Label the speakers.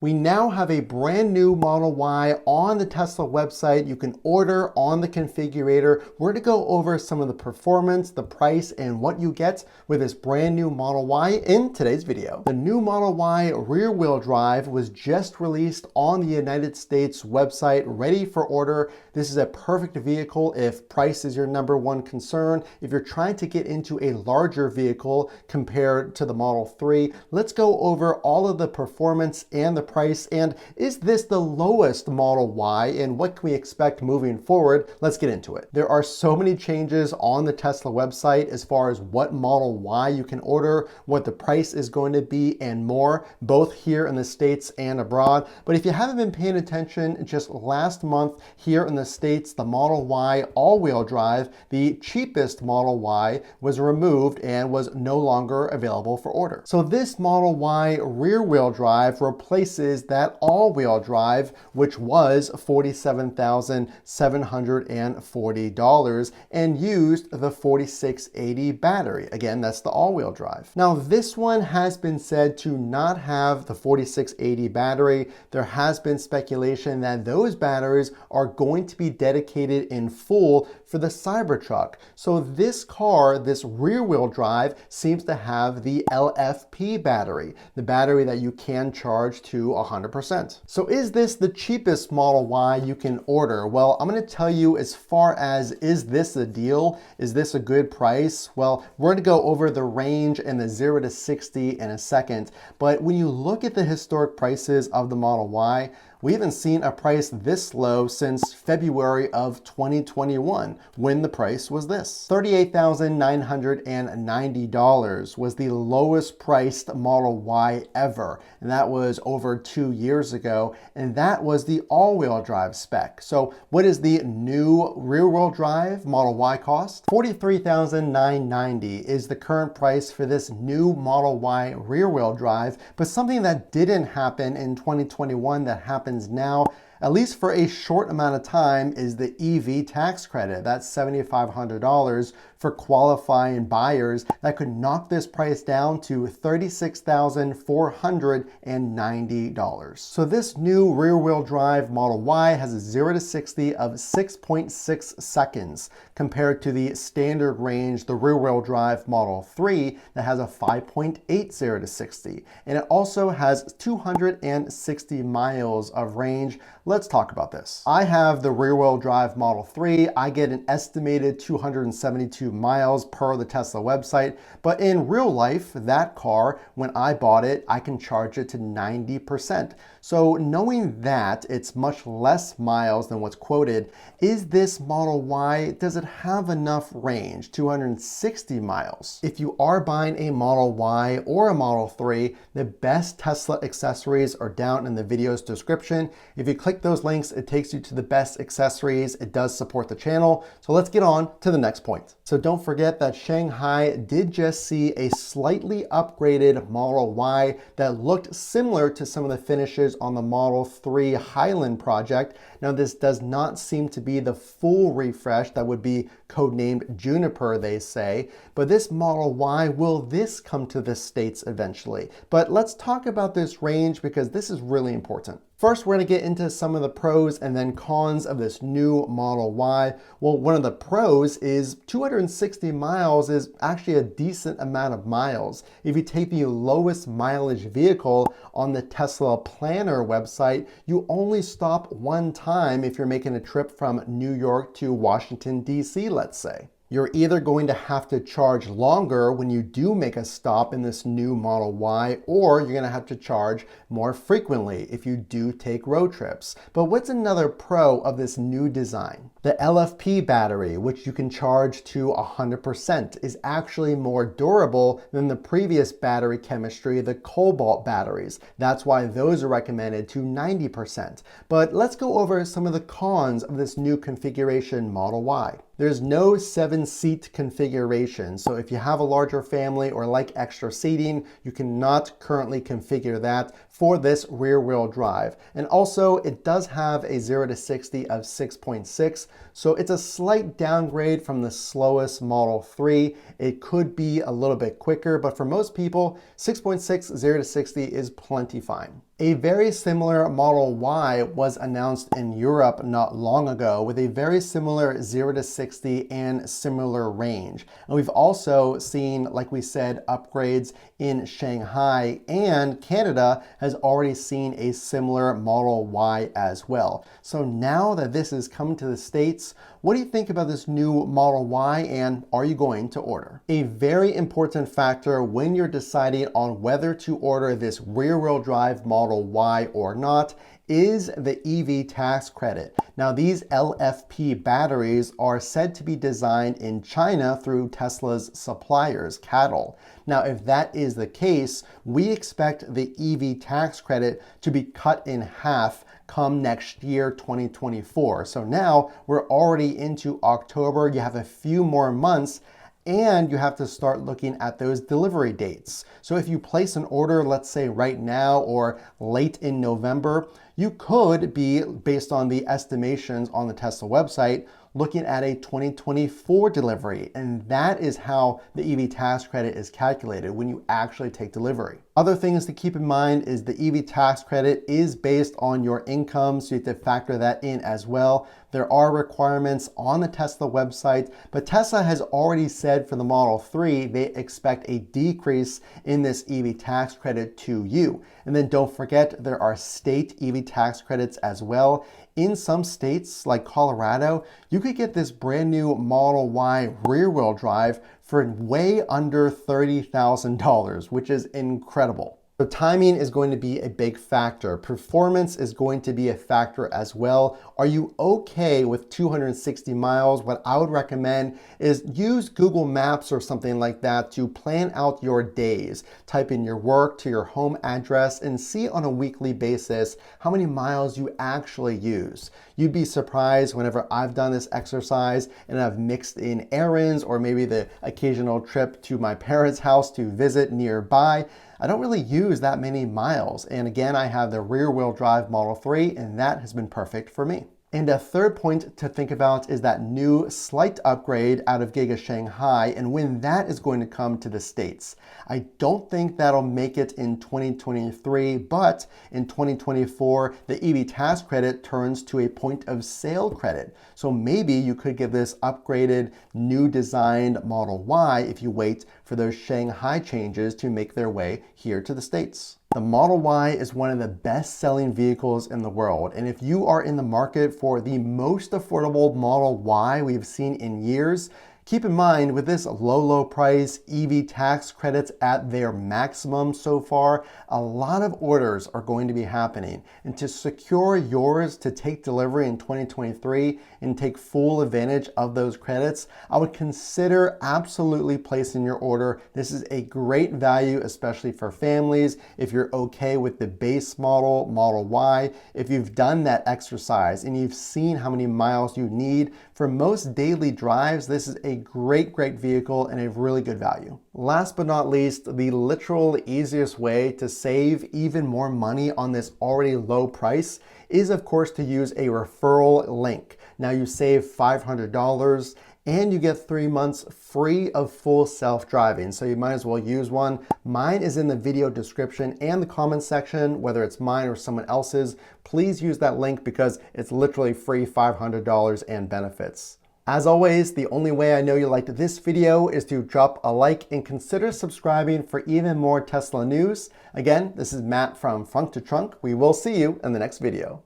Speaker 1: We now have a brand new Model Y on the Tesla website. You can order on the configurator. We're going to go over some of the performance, the price, and what you get with this brand new Model Y in today's video. The new Model Y rear-wheel drive was just released on the United States website, ready for order. This is a perfect vehicle if price is your number one concern. If you're trying to get into a larger vehicle compared to the Model 3, let's go over all of the performance and the price, and is this the lowest Model Y, and what can we expect moving forward? Let's get into it. There are so many changes on the Tesla website as far as what Model Y you can order, what the price is going to be, and more, both here in the States and abroad. But if you haven't been paying attention, just last month here in the States, the Model Y all-wheel drive, the cheapest Model Y, was removed and was no longer available for order. So this Model Y rear-wheel drive replaces that all-wheel drive, which was $47,740 and used the 4680 battery. Again, that's the all-wheel drive. Now, this one has been said to not have the 4680 battery. There has been speculation that those batteries are going to be dedicated in full for the Cybertruck. So this car, this rear-wheel drive, seems to have the LFP battery, the battery that you can charge to 100%. So is this the cheapest Model Y you can order? Well, I'm going to tell you, as far as is this a deal? Is this a good price? Well, we're going to go over the range and the 0 to 60 in a second. But when you look at the historic prices of the Model Y, we haven't seen a price this low since February of 2021, when the price was this. $38,990 was the lowest priced Model Y ever, and that was over 2 years ago, and that was the all-wheel drive spec. So what is the new rear-wheel drive Model Y cost? $43,990 is the current price for this new Model Y rear-wheel drive, but something that didn't happen in 2021 that happens now, at least for a short amount of time, is the EV tax credit. That's $7,500 for qualifying buyers. That could knock this price down to $36,490. So this new rear-wheel drive Model Y has a 0 to 60 of 6.6 seconds compared to the standard range, the rear-wheel drive Model 3, that has a 5.8 0 to 60. And it also has 260 miles of range. Let's talk about this. I have the rear-wheel drive Model 3. I get an estimated 272 miles per the Tesla website, but in real life, that car, when I bought it, I can charge it to 90%. So knowing that it's much less miles than what's quoted, is this Model Y, does it have enough range? 260 miles. If you are buying a Model Y or a Model 3, the best Tesla accessories are down in the video's description. If you click those links, it takes you to the best accessories. It does support the channel. So let's get on to the next point. So don't forget that Shanghai did just see a slightly upgraded Model Y that looked similar to some of the finishes on the Model 3 Highland project. Now, this does not seem to be the full refresh that would be codenamed Juniper, they say, but this Model Y, will this come to the States eventually? But let's talk about this range because this is really important. First, we're going to get into some of the pros and then cons of this new Model Y. Well, one of the pros is 260 miles is actually a decent amount of miles. If you take the lowest mileage vehicle on the Tesla Planner website, you only stop one time if you're making a trip from New York to Washington, D.C., let's say. You're either going to have to charge longer when you do make a stop in this new Model Y, or you're going to have to charge more frequently if you do take road trips. But what's another pro of this new design? The LFP battery, which you can charge to 100%, is actually more durable than the previous battery chemistry, the cobalt batteries. That's why those are recommended to 90%. But let's go over some of the cons of this new configuration Model Y. There's no 7-seat configuration, so if you have a larger family or like extra seating, you cannot currently configure that for this rear-wheel drive. And also, it does have a 0 to 60 of 6.6, so it's a slight downgrade from the slowest Model 3. It could be a little bit quicker, but for most people, 6.6 0 to 60 is plenty fine. A very similar Model Y was announced in Europe not long ago with a very similar 0 to 60 and similar range. And we've also seen, like we said, upgrades in Shanghai, and Canada has already seen a similar Model Y as well. So now that this is coming to the States, what do you think about this new Model Y, and are you going to order? A very important factor when you're deciding on whether to order this rear-wheel drive Model Y or not is the EV tax credit. Now, these LFP batteries are said to be designed in China through Tesla's suppliers, CATL. Now, if that is the case, we expect the EV tax credit to be cut in half come next year, 2024. So now we're already into October. You have a few more months, and you have to start looking at those delivery dates. So if you place an order, let's say right now or late in November, you could be, based on the estimations on the Tesla website, looking at a 2024 delivery. And that is how the EV tax credit is calculated when you actually take delivery. Other things to keep in mind is the EV tax credit is based on your income, so you have to factor that in as well. There are requirements on the Tesla website, but Tesla has already said for the Model 3, they expect a decrease in this EV tax credit to you. And then don't forget, there are state EV tax credits as well. In some states, like Colorado, you could get this brand new Model Y rear-wheel drive for way under $30,000, which is incredible. So timing is going to be a big factor. Performance is going to be a factor as well. Are you okay with 260 miles? What I would recommend is use Google Maps or something like that to plan out your days. Type in your work to your home address and see on a weekly basis how many miles you actually use. You'd be surprised whenever I've done this exercise and I've mixed in errands or maybe the occasional trip to my parents' house to visit nearby. I don't really use that many miles. And again, I have the rear-wheel drive Model 3, and that has been perfect for me. And a third point to think about is that new slight upgrade out of Giga Shanghai and when that is going to come to the States. I don't think that'll make it in 2023, but in 2024, the EV tax credit turns to a point of sale credit. So maybe you could get this upgraded, new designed Model Y if you wait for those Shanghai changes to make their way here to the States. The Model Y is one of the best-selling vehicles in the world, and if you are in the market for the most affordable Model Y we've seen in years, keep in mind, with this low price, EV tax credits at their maximum so far, a lot of orders are going to be happening. And to secure yours to take delivery in 2023 and take full advantage of those credits, I would consider absolutely placing your order. This is a great value, especially for families. If you're okay with the base model, Model Y, if you've done that exercise and you've seen how many miles you need for most daily drives, this is a great vehicle and a really good value. Last but not least, the literal easiest way to save even more money on this already low price is, of course, to use a referral link. Now you save $500 and you get 3 months free of full self-driving. So you might as well use one. Mine is in the video description and the comment section, whether it's mine or someone else's. Please use that link because it's literally free $500 and benefits. As always, the only way I know you liked this video is to drop a like and consider subscribing for even more Tesla news. Again, this is Matt from Frunk to Trunk. We will see you in the next video.